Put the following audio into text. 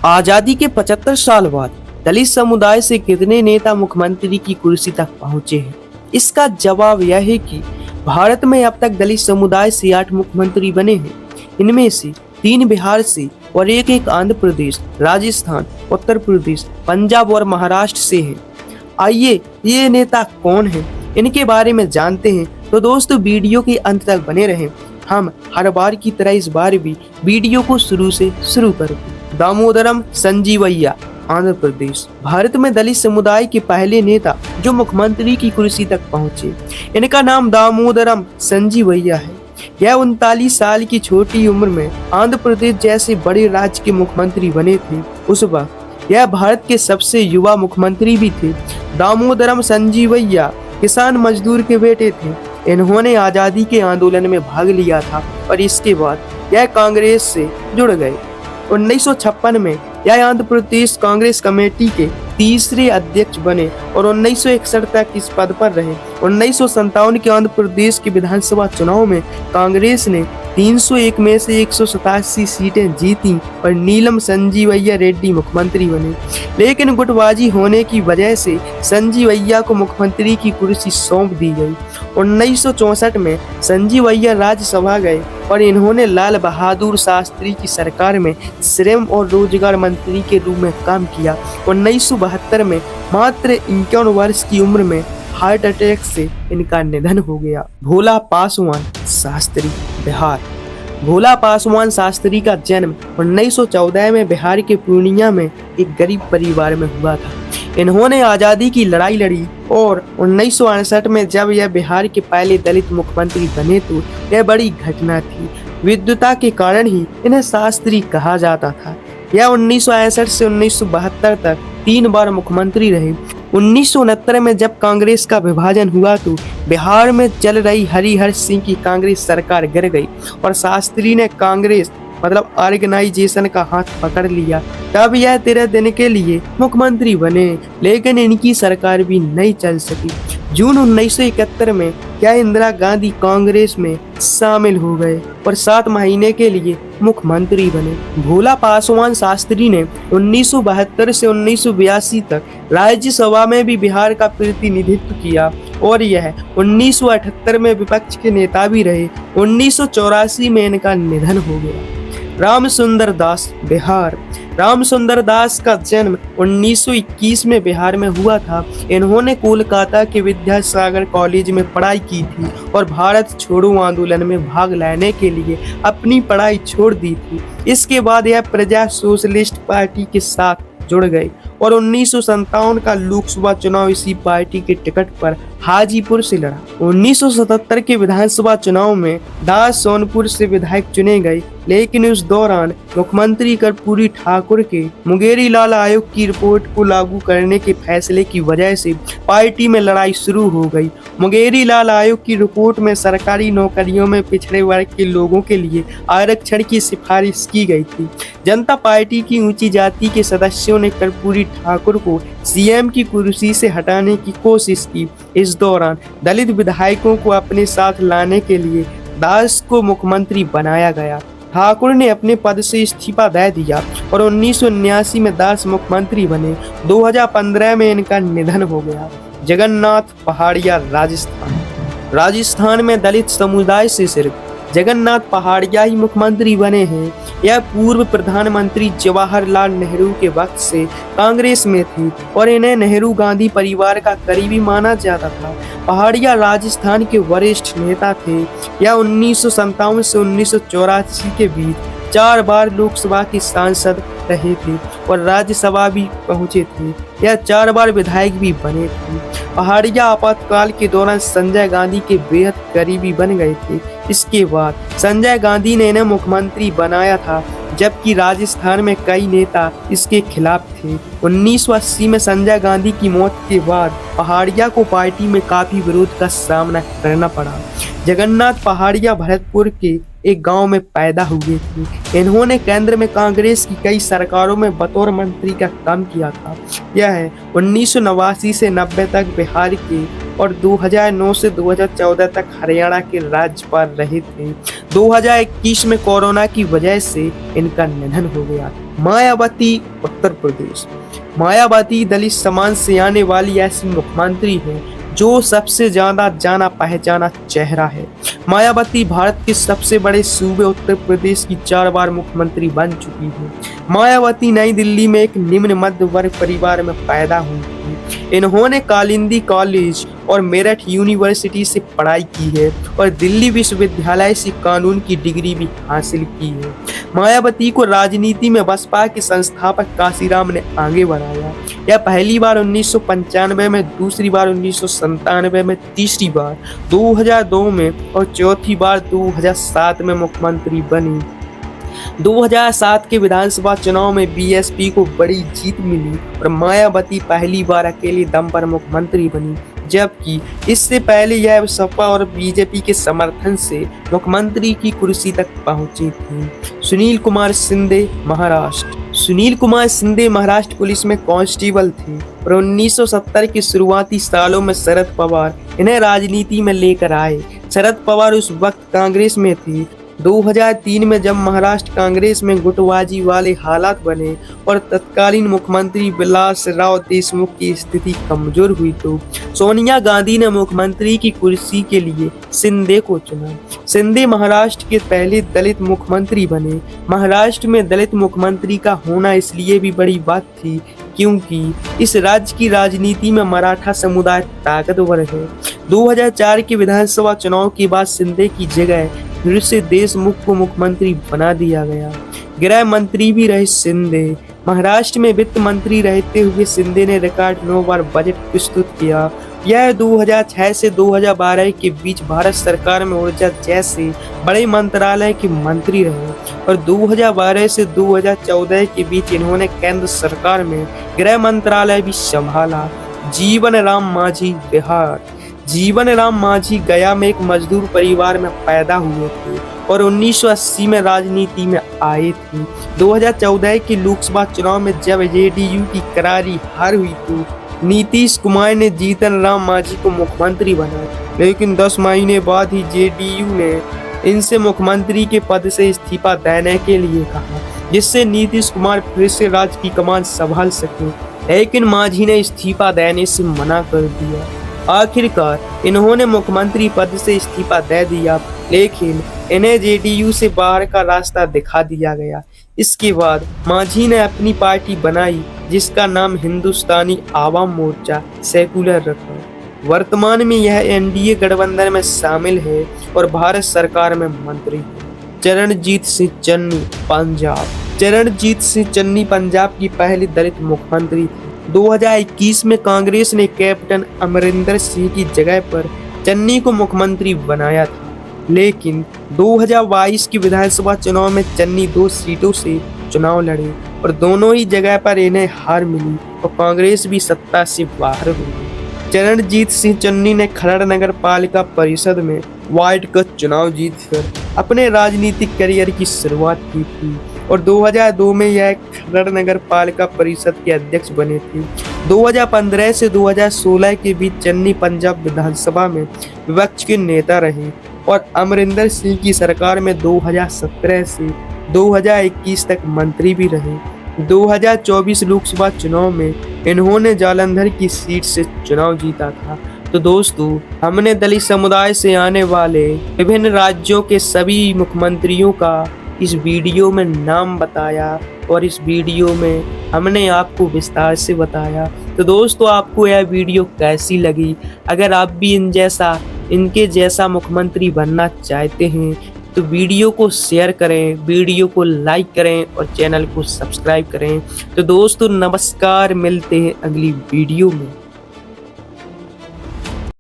आजादी के 75 साल बाद दलित समुदाय से कितने नेता मुख्यमंत्री की कुर्सी तक पहुंचे हैं? इसका जवाब यह है कि भारत में अब तक दलित समुदाय से 8 मुख्यमंत्री बने हैं। इनमें से 3 बिहार से और एक आंध्र प्रदेश, राजस्थान, उत्तर प्रदेश, पंजाब और महाराष्ट्र से हैं। आइए ये नेता कौन हैं, इनके बारे में जानते हैं। तो दोस्तों वीडियो के अंत तक बने रहें। हम हर बार की तरह इस बार भी वीडियो को शुरू से शुरू करेंगे। दामोदरम संजीवय्या, आंध्र प्रदेश। भारत में दलित समुदाय के पहले नेता जो मुख्यमंत्री की कुर्सी तक पहुंचे, इनका नाम दामोदरम संजीवय्या है। यह 39 साल की छोटी उम्र में आंध्र प्रदेश जैसे बड़े राज्य के मुख्यमंत्री बने थे। उस वक्त यह भारत के सबसे युवा मुख्यमंत्री भी थे। दामोदरम संजीवय्या किसान मजदूर के बेटे थे। इन्होंने आजादी के आंदोलन में भाग लिया था और इसके बाद यह कांग्रेस से जुड़ गए। 1956 में यह आंध्र प्रदेश कांग्रेस कमेटी के तीसरे अध्यक्ष बने और 1961 तक इस पद पर रहे। 1957 के आंध्र प्रदेश के विधानसभा चुनाव में कांग्रेस ने 301 में से 187 सीटें जीती और नीलम संजीवय्या रेड्डी मुख्यमंत्री बने। लेकिन गुटबाजी होने की वजह से संजीवय्या को मुख्यमंत्री की कुर्सी सौंप दी गई। 1964 में संजीवय्या राज्यसभा गए और इन्होंने लाल बहादुर शास्त्री की सरकार में श्रम और रोजगार मंत्री के रूप में काम किया। 1972 में मात्र 51 वर्ष की उम्र में हार्ट अटैक से इनका निधन हो गया। भोला पासवान शास्त्री, बिहार। भोला पासवान शास्त्री का जन्म 1914 में बिहार के पूर्णिया में एक गरीब परिवार में हुआ था। इन्होंने आजादी की लड़ाई लड़ी और 1968 में जब यह बिहार के पहले दलित मुख्यमंत्री बने तो यह बड़ी घटना थी। विद्वता के कारण ही इन्हें शास्त्री कहा जाता था। यह 1961 से 1972 तक 3 बार मुख्यमंत्री रहे। 1969 में जब कांग्रेस का विभाजन हुआ तो बिहार में चल रही हरिहर सिंह की कांग्रेस सरकार गिर गई और शास्त्री ने कांग्रेस ऑर्गेनाइजेशन का हाथ पकड़ लिया। तब यह 13 दिन के लिए मुख्यमंत्री बने, लेकिन इनकी सरकार भी नहीं चल सकी। जून 1971 में यह इंदिरा गांधी कांग्रेस में शामिल हो गए और 7 महीने के लिए मुख्यमंत्री बने। भोला पासवान शास्त्री ने 1972 से 1982 तक राज्यसभा में भी बिहार का प्रतिनिधित्व किया और यह 1978 में विपक्ष के नेता भी रहे। 1984 में इनका निधन हो गया। रामसुंदर दास, बिहार। रामसुंदर दास का जन्म 1921 में बिहार में हुआ था। इन्होंने कोलकाता के विद्यासागर कॉलेज में पढ़ाई की थी और भारत छोड़ो आंदोलन में भाग लेने के लिए अपनी पढ़ाई छोड़ दी थी। इसके बाद यह प्रजा सोशलिस्ट पार्टी के साथ जुड़ गए और 1957 का लोकसभा चुनाव इसी पार्टी के टिकट पर हाजीपुर से लड़ा। 1977 के विधानसभा चुनाव में दास सोनपुर से विधायक चुने गए, लेकिन उस दौरान मुख्यमंत्री कर्पूरी ठाकुर के मुंगेरी लाल आयोग की रिपोर्ट को लागू करने के फैसले की वजह से पार्टी में लड़ाई शुरू हो गई। मुंगेरी लाल आयोग की रिपोर्ट में सरकारी नौकरियों में पिछड़े वर्ग के लोगों के लिए आरक्षण की सिफारिश की गई थी। जनता पार्टी की ऊंची जाति के सदस्यों ने कर्पूरी ठाकुर को सीएम की कुर्सी से हटाने की कोशिश की। इस दौरान दलित विधायकों को अपने साथ लाने के लिए दास को मुख्यमंत्री बनाया गया। ठाकुर ने अपने पद से इस्तीफा दे दिया और 1979 में दास मुख्यमंत्री बने। 2015 में इनका निधन हो गया। जगन्नाथ पहाड़िया, राजस्थान। राजस्थान में दलित समुदाय से सिर्फ जगन्नाथ पहाड़िया ही मुख्यमंत्री बने हैं। यह पूर्व प्रधानमंत्री जवाहरलाल नेहरू के वक्त से कांग्रेस में थी और इन्हें नेहरू गांधी परिवार का करीबी माना जाता था। पहाड़िया राजस्थान के वरिष्ठ नेता थे। यह 1957 से 1984 के बीच 4 बार लोकसभा के सांसद रहे थे और राज्यसभा भी पहुंचे थे। यह 4 बार विधायक भी बने थे। पहाड़िया आपातकाल के दौरान संजय गांधी के बेहद करीबी बन गए थे। इसके बाद संजय गांधी ने इन्हें मुख्यमंत्री बनाया था, जबकि राजस्थान में कई नेता इसके खिलाफ थे। 1980 में संजय गांधी की मौत के बाद पहाड़िया को पार्टी में काफी विरोध का सामना करना पड़ा। जगन्नाथ पहाड़िया भरतपुर के एक गांव में पैदा हुए थे। इन्होंने केंद्र में कांग्रेस की कई सरकारों में बतौर मंत्री का काम किया था। यह 1989 से 90 तक बिहार के और 2009 से 2014 तक हरियाणा के राज्यपाल रहे थे। 2021 में कोरोना की वजह से इनका निधन हो गया। मायावती, उत्तर प्रदेश। मायावती दलित समाज से आने वाली ऐसी मुख्यमंत्री है जो सबसे ज्यादा जाना पहचाना चेहरा है। मायावती भारत के सबसे बड़े सूबे उत्तर प्रदेश की 4 बार मुख्यमंत्री बन चुकी है। मायावती नई दिल्ली में एक निम्न मध्य वर्ग परिवार में पैदा हुई थी। इन्होंने कालिंदी कॉलेज और मेरठ यूनिवर्सिटी से पढ़ाई की है और दिल्ली विश्वविद्यालय से कानून की डिग्री भी हासिल की है। मायावती को राजनीति में बसपा के संस्थापक काशीराम ने आगे बढ़ाया। यह पहली बार 1995 में, दूसरी बार 1997 में, तीसरी बार 2002 में और चौथी बार 2007 में मुख्यमंत्री बनी। 2007 के विधानसभा चुनाव में बीएसपी को बड़ी जीत मिली और मायावती पहली बार अकेले दम पर मुख्यमंत्री बनी, जबकि इससे पहले यह सपा और बीजेपी के समर्थन से मुख्यमंत्री की कुर्सी तक पहुंची थी। सुनील कुमार शिंदे, महाराष्ट्र। सुनील कुमार शिंदे महाराष्ट्र पुलिस में कांस्टेबल थे और 1970 के शुरुआती सालों में शरद पवार इन्हें राजनीति में लेकर आए। शरद पवार उस वक्त कांग्रेस में थे। 2003 में जब महाराष्ट्र कांग्रेस में गुटबाजी वाले हालात बने और तत्कालीन मुख्यमंत्री विलासराव देशमुख की स्थिति कमजोर हुई तो सोनिया गांधी ने मुख्यमंत्री की कुर्सी के लिए शिंदे को चुना। शिंदे महाराष्ट्र के पहले दलित मुख्यमंत्री बने। महाराष्ट्र में दलित मुख्यमंत्री का होना इसलिए भी बड़ी बात थी क्योंकि इस राज्य की राजनीति में मराठा समुदाय ताकतवर है। 2004 के विधानसभा चुनाव के बाद शिंदे की जगह फिर से देशमुख को मुख्यमंत्री बना दिया गया। गृह मंत्री भी रहे शिंदे। महाराष्ट्र में वित्त मंत्री रहते हुए शिंदे ने रिकॉर्ड 9 बार बजट प्रस्तुत किया। यह 2006 से 2012 के बीच भारत सरकार में ऊर्जा जैसे बड़े मंत्रालय के मंत्री रहे और 2012 से 2014 के बीच इन्होंने केंद्र सरकार में गृह मंत्रालय भी संभाला। जीवन राम मांझी, बिहार। जीवन राम मांझी गया में एक मजदूर परिवार में पैदा हुए थे और 1980 में राजनीति में आए थे। 2014 के लोकसभा चुनाव में जब जेडीयू की करारी हार हुई तो नीतीश कुमार ने जीतन राम मांझी को मुख्यमंत्री बनाया, लेकिन 10 महीने बाद ही जेडीयू ने इनसे मुख्यमंत्री के पद से इस्तीफा देने के लिए कहा, जिससे नीतीश कुमार फिर से राज्य की कमान संभाल सके, लेकिन मांझी ने इस्तीफा देने से मना कर दिया। आखिरकार इन्होंने मुख्यमंत्री पद से इस्तीफा दे दिया, लेकिन इन्हें जेडीयू से बाहर का रास्ता दिखा दिया गया। इसके बाद मांझी ने अपनी पार्टी बनाई जिसका नाम हिंदुस्तानी आवाम मोर्चा सेकुलर रखा। वर्तमान में यह एनडीए गठबंधन में शामिल है और भारत सरकार में मंत्री है। चरणजीत सिंह चन्नी, पंजाब। चरणजीत सिंह चन्नी पंजाब की पहली दलित मुख्यमंत्री थी। 2021 में कांग्रेस ने कैप्टन अमरिंदर सिंह की जगह पर चन्नी को मुख्यमंत्री बनाया था, लेकिन 2022 के विधानसभा चुनाव में चन्नी 2 सीटों से चुनाव लड़े और दोनों ही जगह पर इन्हें हार मिली और कांग्रेस भी सत्ता से बाहर हो गई। चरणजीत सिंह चन्नी ने खरड़ नगर पालिका परिषद में वार्ड का चुनाव जीतकर अपने राजनीतिक करियर की शुरुआत की थी और 2002 में यह खरड़ नगर पालिका परिषद के अध्यक्ष बने थे। 2015 से 2016 के बीच चन्नी पंजाब विधानसभा में विपक्ष के नेता रहे और अमरिंदर सिंह की सरकार में 2017 से 2021 तक मंत्री भी रहे। 2024 लोकसभा चुनाव में इन्होंने जालंधर की सीट से चुनाव जीता था। तो दोस्तों, हमने दलित समुदाय से आने वाले विभिन्न राज्यों के सभी मुख्यमंत्रियों का इस वीडियो में नाम बताया और इस वीडियो में हमने आपको विस्तार से बताया। तो दोस्तों, आपको यह वीडियो कैसी लगी? अगर आप भी इनके जैसा मुख्यमंत्री बनना चाहते हैं तो वीडियो को शेयर करें, वीडियो को लाइक करें और चैनल को सब्सक्राइब करें। तो दोस्तों, नमस्कार, मिलते हैं अगली वीडियो में।